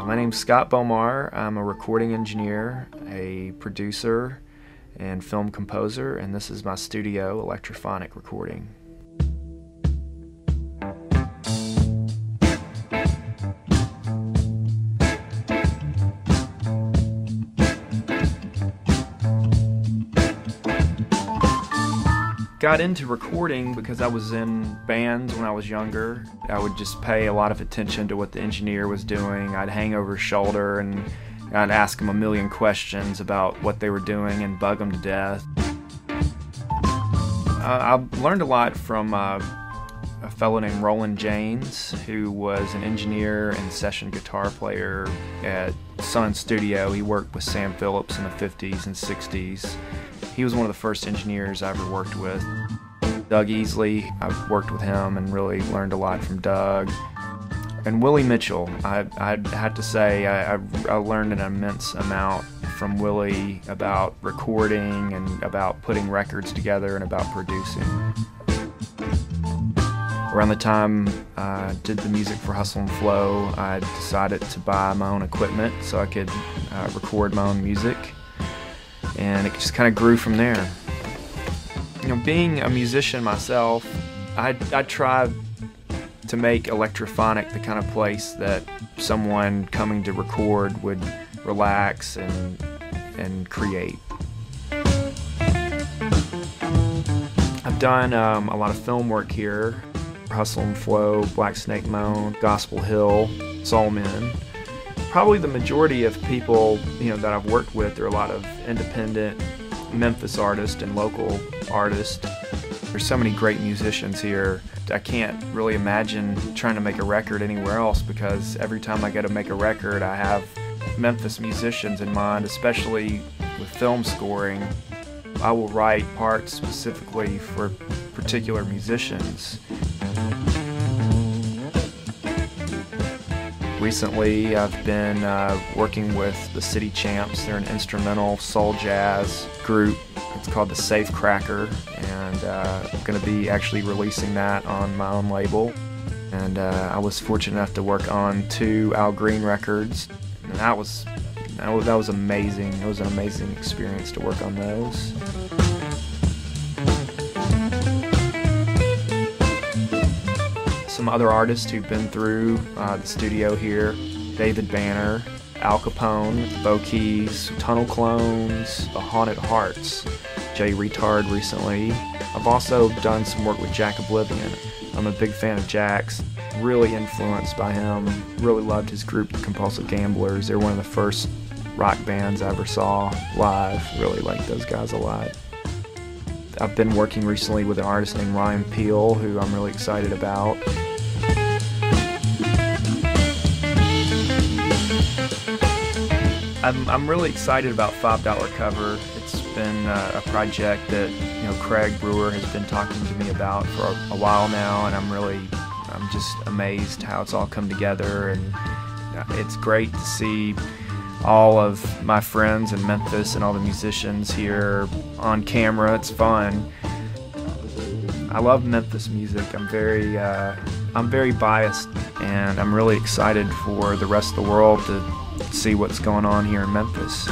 My name's Scott Bomar. I'm a recording engineer, a producer, and film composer, and this is my studio, Electraphonic Recording. Got into recording because I was in bands when I was younger. I would just pay a lot of attention to what the engineer was doing. I'd hang over his shoulder and I'd ask him a million questions about what they were doing and bug them to death. I learned a lot from a fellow named Roland James, who was an engineer and session guitar player at Sun Studio. He worked with Sam Phillips in the 50s and 60s. He was one of the first engineers I ever worked with. Doug Easley, I've worked with him and really learned a lot from Doug. And Willie Mitchell, I had to say I learned an immense amount from Willie about recording and about putting records together and about producing. Around the time I did the music for Hustle and Flow, I decided to buy my own equipment so I could record my own music. And it just kind of grew from there. You know, being a musician myself, I tried to make Electraphonic the kind of place that someone coming to record would relax and create. I've done a lot of film work here: Hustle and Flow, Black Snake Moan, Gospel Hill, Soul Men. Probably the majority of people, that I've worked with are a lot of independent Memphis artists and local artists. There's so many great musicians here. I can't really imagine trying to make a record anywhere else, because every time I go to make a record I have Memphis musicians in mind, especially with film scoring. I will write parts specifically for particular musicians. Recently, I've been working with the City Champs. They're an instrumental soul jazz group. It's called the Safe Cracker, and I'm going to be actually releasing that on my own label. And I was fortunate enough to work on 2 Al Green records, and that was amazing. It was an amazing experience to work on those. Some other artists who've been through the studio here: David Banner, Al Capone, Bo Keys, Tunnel Clones, The Haunted Hearts, Jay Retard recently. I've also done some work with Jack Oblivion. I'm a big fan of Jack's, really influenced by him, really loved his group, The Compulsive Gamblers. They're one of the first rock bands I ever saw live, really liked those guys a lot. I've been working recently with an artist named Ryan Peel, who I'm really excited about. I'm really excited about $5 Cover. It's been a project that Craig Brewer has been talking to me about for a while now, and I'm just amazed how it's all come together. And it's great to see all of my friends in Memphis and all the musicians here on camera. It's fun. I love Memphis music. I'm very biased, and I'm really excited for the rest of the world to see what's going on here in Memphis.